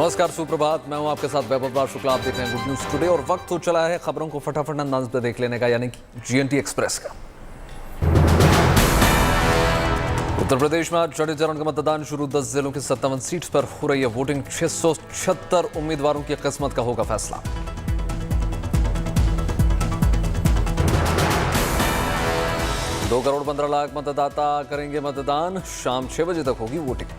नमस्कार, सुप्रभात। मैं हूं आपके साथ वैभव शुक्ला। आप देख रहे हैं गुड न्यूज टुडे और वक्त हो चला है खबरों को फटाफट अंदाज में देख लेने का, यानी कि जीएनटी एक्सप्रेस का। उत्तर प्रदेश में आज छठे चरण का मतदान शुरू। 10 जिलों की 57 सीट्स पर हो रही है वोटिंग। 676 उम्मीदवारों की किस्मत का होगा फैसला। दो करोड़ 15 लाख मतदाता करेंगे मतदान। शाम 6 बजे तक होगी वोटिंग।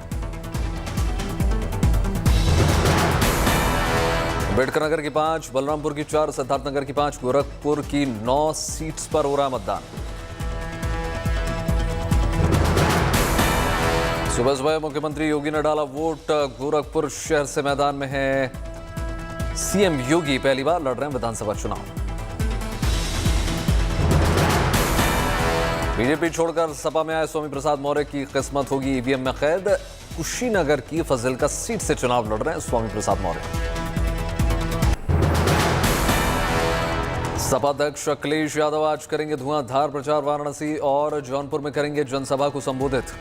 अम्बेडकर नगर की 5, बलरामपुर की 4, सिद्धार्थनगर की 5, गोरखपुर की 9 सीट्स पर हो रहा है मतदान। सुबह सुबह मुख्यमंत्री योगी ने डाला वोट। गोरखपुर शहर से मैदान में है सीएम योगी। पहली बार लड़ रहे हैं विधानसभा चुनाव। बीजेपी छोड़कर सपा में आए स्वामी प्रसाद मौर्य की किस्मत होगी ईवीएम में कैद। कुशीनगर की फजिलका सीट से चुनाव लड़ रहे हैं स्वामी प्रसाद मौर्य। सपा अध्यक्ष अखिलेश यादव आज करेंगे धुआंधार प्रचार। वाराणसी और जौनपुर में करेंगे जनसभा को संबोधित।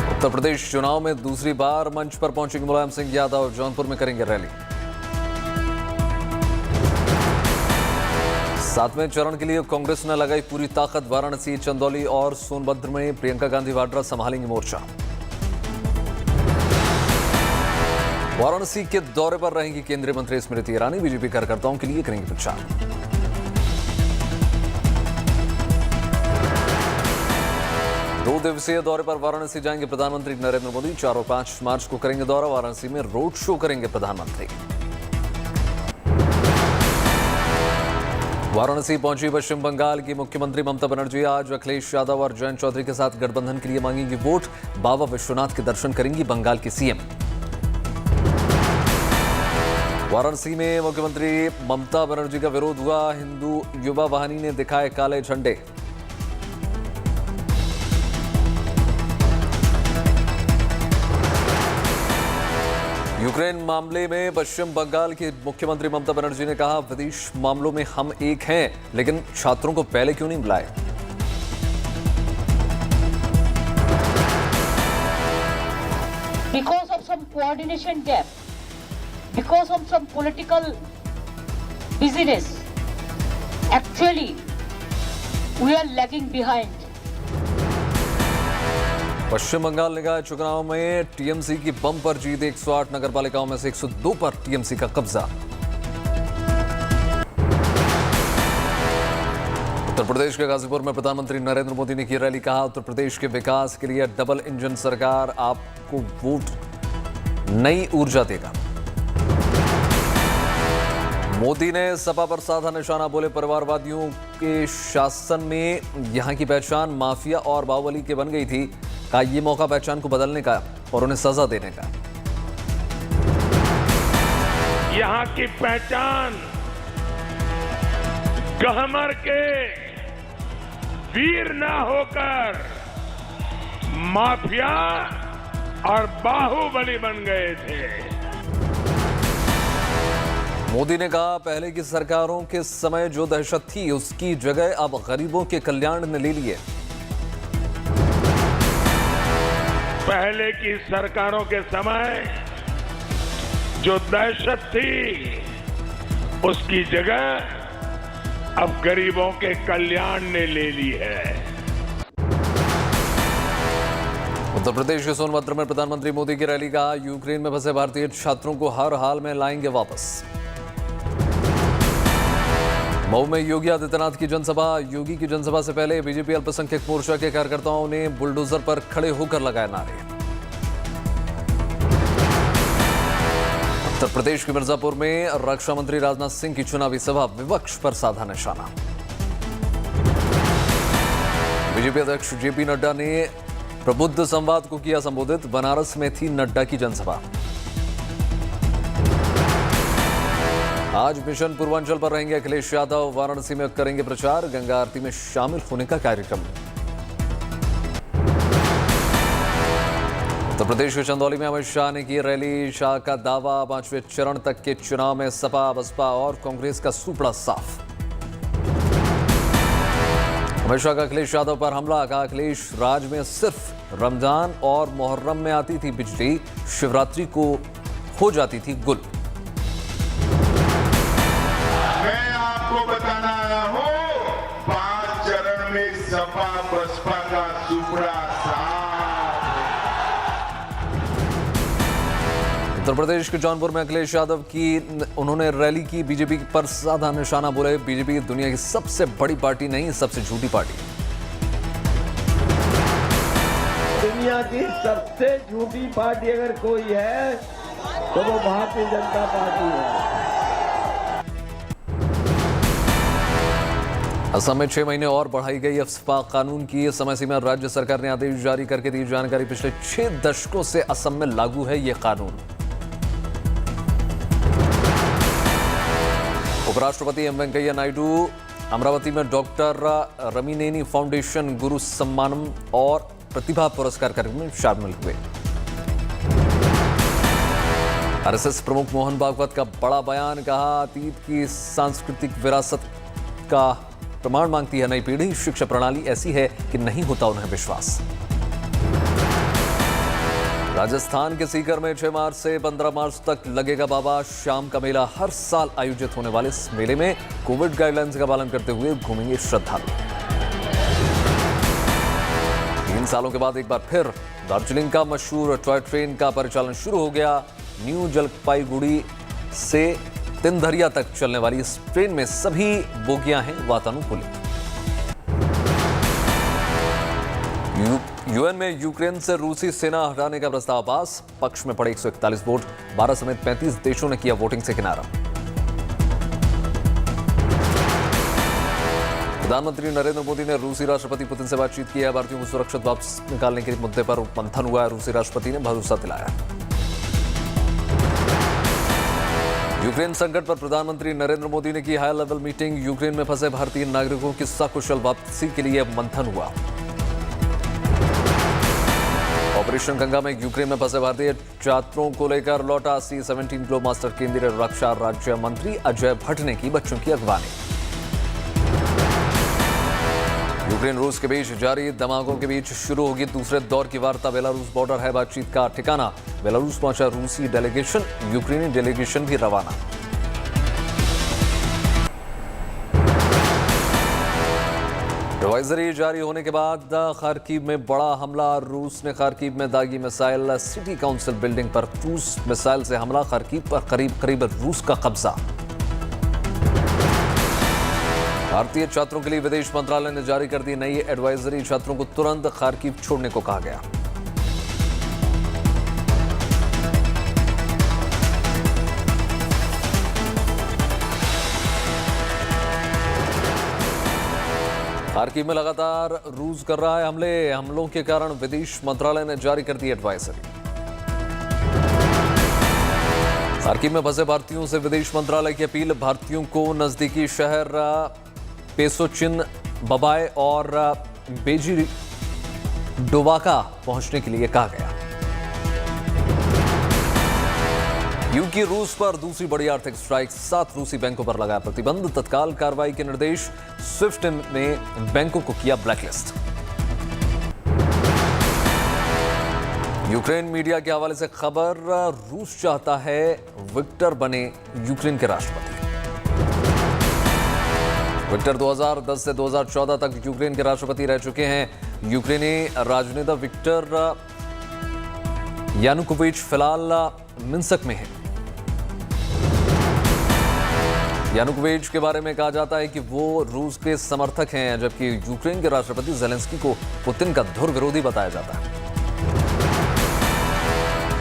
उत्तर प्रदेश चुनाव में दूसरी बार मंच पर पहुंचेंगे मुलायम सिंह यादव। जौनपुर में करेंगे रैली। 7वें चरण के लिए कांग्रेस ने लगाई पूरी ताकत। वाराणसी, चंदौली और सोनभद्र में प्रियंका गांधी वाड्रा संभालेंगी मोर्चा। वाराणसी के दौरे पर रहेंगी केंद्रीय मंत्री स्मृति ईरानी। बीजेपी कार्यकर्ताओं के लिए करेंगे प्रचार। दो दिवसीय दौरे पर वाराणसी जाएंगे प्रधानमंत्री नरेंद्र मोदी। 4 और 5 मार्च को करेंगे दौरा। वाराणसी में रोड शो करेंगे प्रधानमंत्री। वाराणसी पहुंची पश्चिम बंगाल की मुख्यमंत्री ममता बनर्जी। आज अखिलेश यादव और जयंत चौधरी के साथ गठबंधन के लिए मांगेंगी वोट। बाबा विश्वनाथ के दर्शन करेंगी बंगाल की सीएम। वाराणसी में मुख्यमंत्री ममता बनर्जी का विरोध हुआ। हिंदू युवा वाहिनी ने दिखाए काले झंडे। यूक्रेन मामले में पश्चिम बंगाल की मुख्यमंत्री ममता बनर्जी ने कहा, विदेश मामलों में हम एक हैं, लेकिन छात्रों को पहले क्यों नहीं बुलाए। Because of some coordination gap, because of some political busyness, actually we are lagging behind. पश्चिम बंगाल निकाय चुनाव में टीएमसी की बम्पर जीत। 108 नगरपालिकाओं में से 102 पर टीएमसी का कब्जा। उत्तर प्रदेश के गाजीपुर में प्रधानमंत्री नरेंद्र मोदी ने की रैली। कहा, उत्तर प्रदेश के विकास के लिए डबल इंजन सरकार आपको वोट नई ऊर्जा देगा। मोदी ने सपा पर साधा निशाना। बोले, परिवारवादियों के शासन में यहां की पहचान माफिया और बाहुबली के बन गई थी। कहा, ये मौका पहचान को बदलने का और उन्हें सजा देने का। यहां की पहचान गहमर के वीर ना होकर माफिया और बाहुबली बन गए थे। मोदी ने कहा, पहले की सरकारों के समय जो दहशत थी, उसकी जगह अब गरीबों के कल्याण ने ले ली है। पहले की सरकारों के समय जो दहशत थी, उसकी जगह अब गरीबों के कल्याण ने ले ली है। उत्तर प्रदेश के सोनभद्र में प्रधानमंत्री मोदी की रैली। कहा, यूक्रेन में फंसे भारतीय छात्रों को हर हाल में लाएंगे वापस। मऊ में योगी आदित्यनाथ की जनसभा। योगी की जनसभा से पहले बीजेपी अल्पसंख्यक मोर्चा के कार्यकर्ताओं ने बुलडोजर पर खड़े होकर लगाए नारे। उत्तर प्रदेश के मिर्जापुर में रक्षा मंत्री राजनाथ सिंह की चुनावी सभा। विपक्ष पर साधा निशाना। बीजेपी अध्यक्ष जेपी नड्डा ने प्रबुद्ध संवाद को किया संबोधित। बनारस में थी नड्डा की जनसभा। आज मिशन पूर्वांचल पर रहेंगे अखिलेश यादव। वाराणसी में करेंगे प्रचार। गंगा आरती में शामिल होने का कार्यक्रम। उत्तर प्रदेश के चंदौली में अमित शाह ने की रैली। शाह का दावा, 5वें चरण तक के चुनाव में सपा, बसपा और कांग्रेस का सुपड़ा साफ। अमित शाह का अखिलेश यादव पर हमला, कहा अखिलेश राज में सिर्फ रमजान और मुहर्रम में आती थी बिजली, शिवरात्रि को हो जाती थी गुल। मैं आपको बताना आया हूं 5 चरण में सपा बसपा का सुपड़ा साथ। उत्तर प्रदेश के जौनपुर में अखिलेश यादव की उन्होंने रैली की, बीजेपी पर साधा निशाना, बोले बीजेपी दुनिया की सबसे बड़ी पार्टी नहीं, सबसे झूठी पार्टी। दुनिया की सबसे झूठी पार्टी अगर कोई है तो वो भारतीय जनता पार्टी है। असम में 6 महीने और बढ़ाई गई अफ्स्पा कानून की समय सीमा, राज्य सरकार ने आदेश जारी करके दी जानकारी। पिछले 6 दशकों से असम में लागू है यह कानून। उपराष्ट्रपति एम वेंकैया नायडू अमरावती में डॉक्टर रमीनेनी फाउंडेशन गुरु सम्मानम और प्रतिभा पुरस्कार कार्यक्रम में शामिल हुए। आरएसएस प्रमुख मोहन भागवत का बड़ा बयान, कहा अतीत की सांस्कृतिक विरासत का प्रमाण मांगती है नई पीढ़ी, शिक्षा प्रणाली ऐसी है कि नहीं होता उन्हें विश्वास। राजस्थान के सीकर में 6 मार्च से 15 मार्च तक लगेगा बाबा श्याम का मेला। हर साल आयोजित होने वाले इस मेले में कोविड गाइडलाइंस का पालन करते हुए घूमेंगे श्रद्धालु। 3 सालों के बाद एक बार फिर दार्जिलिंग का मशहूर टॉय ट्रेन का परिचालन शुरू हो गया। न्यू जलपाईगुड़ी से तिनधरिया तक चलने वाली इस ट्रेन में सभी बोगियां हैं वातानुकूलित। यूएन में यूक्रेन से रूसी सेना हटाने का प्रस्ताव पास, पक्ष में पड़े 141 वोट, 12 समेत 35 देशों ने किया वोटिंग से किनारा। प्रधानमंत्री नरेंद्र मोदी ने रूसी राष्ट्रपति पुतिन से बातचीत की है। भारतीयों को सुरक्षित वापस निकालने के मुद्दे पर मंथन हुआ है। रूसी राष्ट्रपति ने भरोसा दिलाया। यूक्रेन संकट पर प्रधानमंत्री नरेंद्र मोदी ने की हाई लेवल मीटिंग। यूक्रेन में फंसे भारतीय नागरिकों की सकुशल वापसी के लिए मंथन हुआ। ऑपरेशन गंगा में यूक्रेन में फंसे भारतीय छात्रों को लेकर लौटा C-17 ग्लोब मास्टर। केंद्रीय रक्षा राज्य मंत्री अजय भट्ट ने की बच्चों की अगवानी। यूक्रेन रूस के बीच जारी धमाकों के बीच शुरू होगी दूसरे दौर की वार्ता। बेलारूस बॉर्डर है बातचीत का ठिकाना। बेलारूस पहुंचा रूसी डेलीगेशन, यूक्रेनी डेलीगेशन भी रवाना। एडवाइजरी जारी होने के बाद खार्किव में बड़ा हमला। रूस ने खार्किव में दागी मिसाइल। सिटी काउंसिल बिल्डिंग पर क्रूज मिसाइल से हमला। खार्किव पर करीब रूस का कब्जा। भारतीय छात्रों के लिए विदेश मंत्रालय ने जारी कर दी नई एडवाइजरी। छात्रों को तुरंत खार्किव छोड़ने को कहा गया। खार्किव में लगातार रूस कर रहा है हमलों के कारण विदेश मंत्रालय ने जारी कर दी एडवाइजरी। खार्किव में फंसे भारतीयों से विदेश मंत्रालय की अपील। भारतीयों को नजदीकी शहर पेसोचिन, बबाय और बेजी डोवाका पहुंचने के लिए कहा गया। यूक्रेन रूस पर दूसरी बड़ी आर्थिक स्ट्राइक। 7 रूसी बैंकों पर लगाया प्रतिबंध। तत्काल कार्रवाई के निर्देश। स्विफ्ट ने बैंकों को किया ब्लैकलिस्ट। यूक्रेन मीडिया के हवाले से खबर, रूस चाहता है विक्टर बने यूक्रेन के राष्ट्रपति। विक्टर 2010 से 2014 तक यूक्रेन के राष्ट्रपति रह चुके हैं। यूक्रेनी राजनेता विक्टर यानुकोविच फिलहाल मिन्स्क में है। यानुकोविच के बारे में कहा जाता है कि वो रूस के समर्थक हैं, जबकि यूक्रेन के राष्ट्रपति ज़ेलेंस्की को पुतिन का धुर विरोधी बताया जाता है।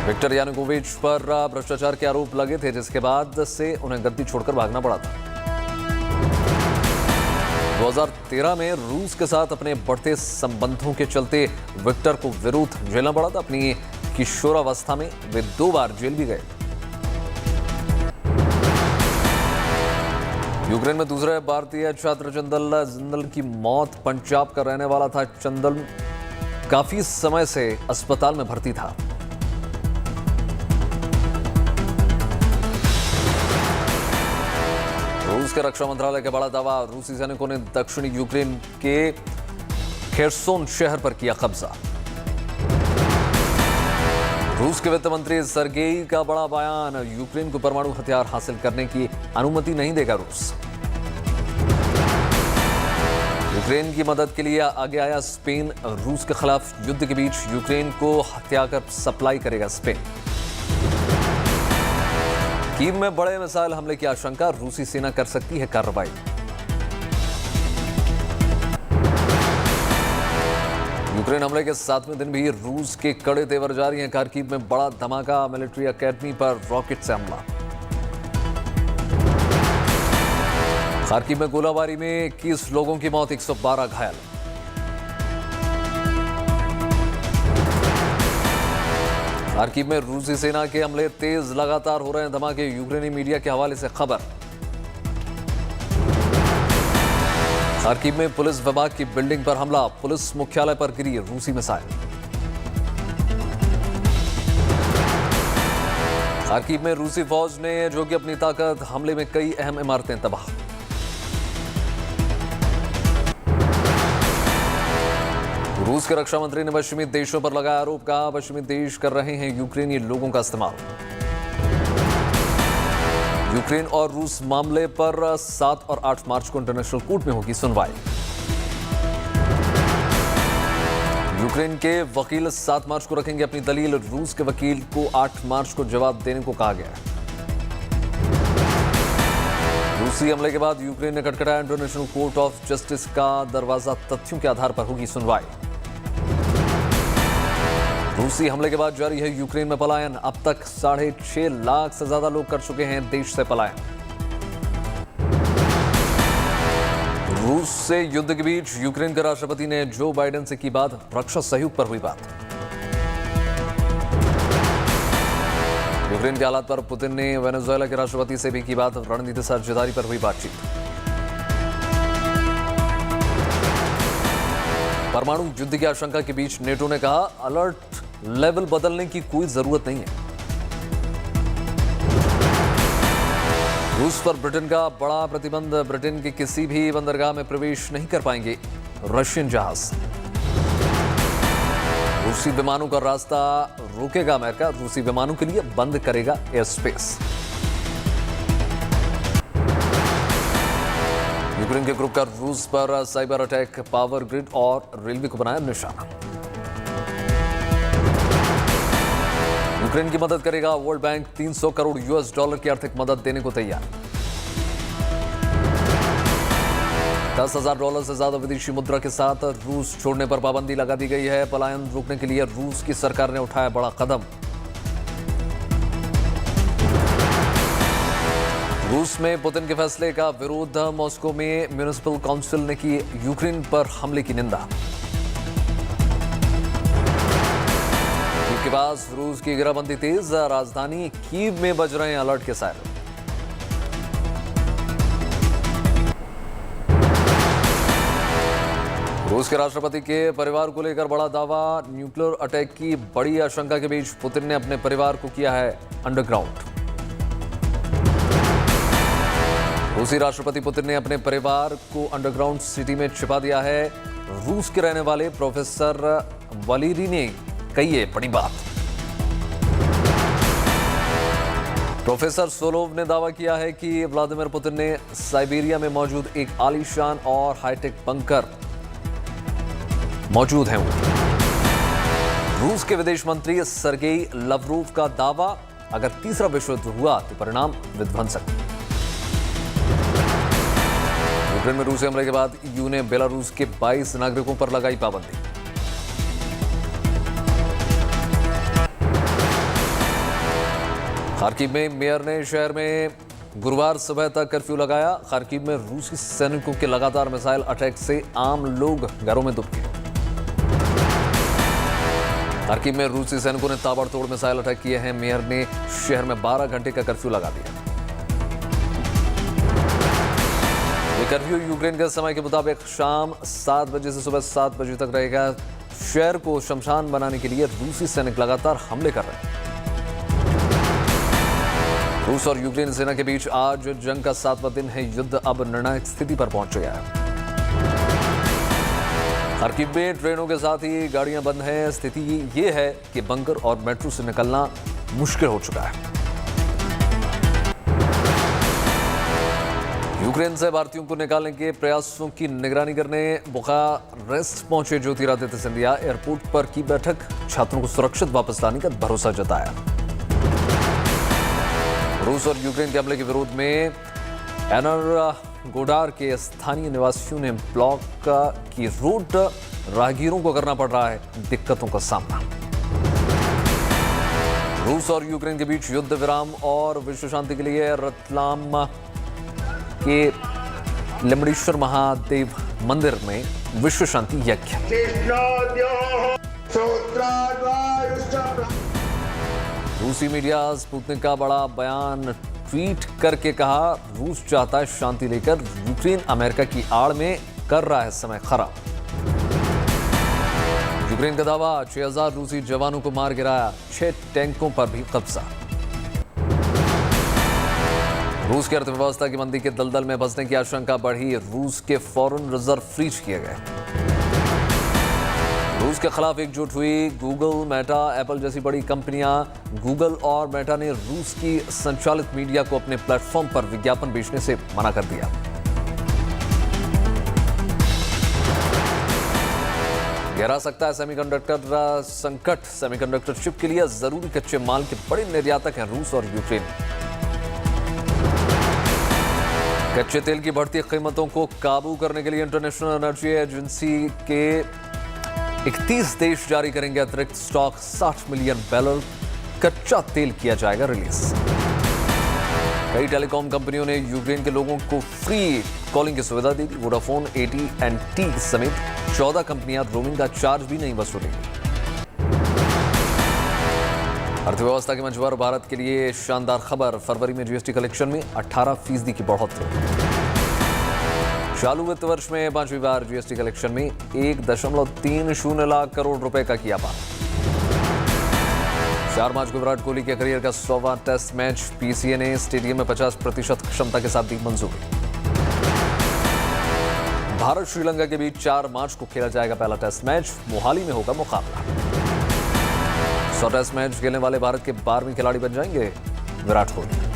विक्टर यानुकोविच पर भ्रष्टाचार के आरोप लगे थे, जिसके बाद से उन्हें गद्दी छोड़कर भागना पड़ा था। 2013 में रूस के साथ अपने बढ़ते संबंधों के चलते विक्टर को विरोध झेलना पड़ा था। अपनी किशोरावस्था में वे 2 बार जेल भी गए। यूक्रेन में दूसरे भारतीय छात्र चंदल जिंदल की मौत। पंजाब का रहने वाला था चंदल, काफी समय से अस्पताल में भर्ती था। रूस के रक्षा मंत्रालय का बड़ा दावा। रूसी सैनिकों ने दक्षिणी यूक्रेन के खेरसोन शहर पर किया कब्जा। रूस के वित्त मंत्री सर्गेई का बड़ा बयान, यूक्रेन को परमाणु हथियार हासिल करने की अनुमति नहीं देगा रूस। यूक्रेन की मदद के लिए आगे आया स्पेन, रूस के खिलाफ युद्ध के बीच यूक्रेन को हथियार सप्लाई करेगा स्पेन। कीव में बड़े मिसाइल हमले की आशंका, रूसी सेना कर सकती है कार्रवाई। यूक्रेन हमले के 7वें दिन भी रूस के कड़े तेवर जारी हैं। खार्किव में बड़ा धमाका, मिलिट्री एकेडमी पर रॉकेट से हमला। खार्किव में गोलाबारी में 21 लोगों की मौत, 112 घायल। खार्किव में रूसी सेना के हमले तेज लगातार हो रहे हैं धमाके, यूक्रेनी मीडिया के हवाले से खबर। खार्किव में पुलिस विभाग की बिल्डिंग पर हमला, पुलिस मुख्यालय पर गिरी रूसी मिसाइल। खार्किव में रूसी फौज ने जो कि अपनी ताकत, हमले में कई अहम इमारतें तबाह। रूस के रक्षा मंत्री ने पश्चिमी देशों पर लगाया आरोप, कहा पश्चिमी देश कर रहे हैं यूक्रेनी लोगों का इस्तेमाल। यूक्रेन और रूस मामले पर 7 और 8 मार्च को इंटरनेशनल कोर्ट में होगी सुनवाई। यूक्रेन के वकील 7 मार्च को रखेंगे अपनी दलील, रूस के वकील को 8 मार्च को जवाब देने को कहा गया है। रूसी हमले के बाद यूक्रेन ने खटखटाया इंटरनेशनल कोर्ट ऑफ जस्टिस का दरवाजा, तथ्यों के आधार पर होगी सुनवाई। रूसी हमले के बाद जारी है यूक्रेन में पलायन, अब तक 6.5 लाख से ज्यादा लोग कर चुके हैं देश से पलायन। रूस से युद्ध के बीच यूक्रेन के राष्ट्रपति ने जो बाइडेन से की बात, रक्षा सहयोग पर हुई बात। यूक्रेन के हालात पर पुतिन ने वेनेजुएला के राष्ट्रपति से भी की बात, रणनीति साझेदारी पर हुई बातचीत। परमाणु युद्ध की आशंका के बीच नेटो ने कहा अलर्ट लेवल बदलने की कोई जरूरत नहीं है। रूस पर ब्रिटेन का बड़ा प्रतिबंध, ब्रिटेन के किसी भी बंदरगाह में प्रवेश नहीं कर पाएंगे रशियन जहाज। रूसी विमानों का रास्ता रोकेगा अमेरिका, रूसी विमानों के लिए बंद करेगा एयर स्पेस। यूक्रेन के ग्रुप का रूस पर साइबर अटैक, पावर ग्रिड और रेलवे को बनाया निशाना। यूक्रेन की मदद करेगा वर्ल्ड बैंक, 300 करोड़ US की आर्थिक मदद देने को तैयार। $10,000 से ज्यादा विदेशी मुद्रा के साथ रूस छोड़ने पर पाबंदी लगा दी गई है। पलायन रोकने के लिए रूस की सरकार ने उठाया बड़ा कदम। रूस में पुतिन के फैसले का विरोध, मॉस्को में म्युनिसिपल काउंसिल ने की यूक्रेन पर हमले की निंदा। के बाद रूस की घेराबंदी तेज, राजधानी कीव में बज रहे हैं अलर्ट के सायरन। रूस के राष्ट्रपति के परिवार को लेकर बड़ा दावा, न्यूक्लियर अटैक की बड़ी आशंका के बीच पुतिन ने अपने परिवार को किया है अंडरग्राउंड। रूसी राष्ट्रपति पुतिन ने अपने परिवार को अंडरग्राउंड सिटी में छिपा दिया है। रूस के रहने वाले प्रोफेसर वलीरी ने कही है बड़ी बात। प्रोफेसर सोलोव ने दावा किया है कि व्लादिमीर पुतिन ने साइबेरिया में मौजूद एक आलीशान और हाईटेक बंकर मौजूद है। रूस के विदेश मंत्री सर्गेई लवरोव का दावा, अगर तीसरा विश्व युद्ध हुआ तो परिणाम विध्वंसक। यूक्रेन में रूसी हमले के बाद ईयू ने बेलारूस के 22 नागरिकों पर लगाई पाबंदी। खार्किव में मेयर ने शहर में गुरुवार सुबह तक कर्फ्यू लगाया। खार्किव में रूसी सैनिकों के लगातार मिसाइल अटैक से आम लोग घरों में दुबके। खार्किव में रूसी सैनिकों ने ताबड़तोड़ मिसाइल अटैक किए हैं। मेयर ने शहर में 12 घंटे का कर्फ्यू लगा दिया। ये कर्फ्यू यूक्रेन के समय के मुताबिक शाम 7 बजे से सुबह 7 बजे तक रहेगा। शहर को शमशान बनाने के लिए रूसी सैनिक लगातार हमले कर रहे हैं। रूस और यूक्रेन सेना के बीच आज जंग का 7वां दिन है। युद्ध अब निर्णायक स्थिति पर पहुंच गया है। तरकीब में ट्रेनों के साथ ही गाड़ियां बंद हैं। स्थिति ये है कि बंकर और मेट्रो से निकलना मुश्किल हो चुका है। यूक्रेन से भारतीयों को निकालने के प्रयासों की निगरानी करने बुखारेस्ट पहुंचे ज्योतिरादित्य सिंधिया। एयरपोर्ट पर की बैठक, छात्रों को सुरक्षित वापस लाने का भरोसा जताया। रूस और यूक्रेन के हमले के विरोध में एनरगोडार के स्थानीय निवासियों ने ब्लॉक की रूट राहगीरों को करना पड़ रहा है दिक्कतों का सामना। रूस और यूक्रेन के बीच युद्ध विराम और विश्व शांति के लिए रतलाम के लिमड़ेश्वर महादेव मंदिर में विश्व शांति यज्ञ। रूसी मीडिया स्पुतनिक का बड़ा बयान ट्वीट करके कहा, रूस चाहता है शांति लेकर, यूक्रेन अमेरिका की आड़ में कर रहा है समय खराब। यूक्रेन का दावा, 6000 रूसी जवानों को मार गिराया, 6 टैंकों पर भी कब्जा। रूस की अर्थव्यवस्था की मंदी के दलदल में फंसने की आशंका बढ़ी, रूस के फॉरेन रिजर्व फ्रीज किए गए। रूस के खिलाफ एकजुट हुई गूगल, मेटा, एप्पल जैसी बड़ी कंपनियां। गूगल और मेटा ने रूस की संचालित मीडिया को अपने प्लेटफॉर्म पर विज्ञापन बेचने से मना कर दिया। गहरा सकता है सेमीकंडक्टर संकट। सेमीकंडक्टर चिप के लिए जरूरी कच्चे माल के बड़े निर्यातक हैं रूस और यूक्रेन। कच्चे तेल की बढ़ती कीमतों को काबू करने के लिए इंटरनेशनल एनर्जी एजेंसी के 31 देश जारी करेंगे अतिरिक्त स्टॉक। 60 मिलियन बैरल कच्चा तेल किया जाएगा रिलीज। कई टेलीकॉम कंपनियों ने यूक्रेन के लोगों को फ्री कॉलिंग की सुविधा दी। वोडाफोन, AT&T समेत 14 कंपनियां रोमिंग का चार्ज भी नहीं वसूलेंगी। अर्थव्यवस्था के मंच पर भारत के लिए शानदार खबर। फरवरी में जीएसटी कलेक्शन में 18% की बढ़ोतरी। चालू वित्त वर्ष में 5वीं बार जीएसटी कलेक्शन में 1.30 लाख करोड़ रुपए का किया पार। 4 मार्च को विराट कोहली के करियर का 100वां टेस्ट मैच। पीसीए ने स्टेडियम में 50% क्षमता के साथ दी मंजूरी। भारत श्रीलंका के बीच 4 मार्च को खेला जाएगा पहला टेस्ट मैच। मोहाली में होगा मुकाबला। 100 टेस्ट मैच खेलने वाले भारत के 12वें खिलाड़ी बन जाएंगे विराट कोहली।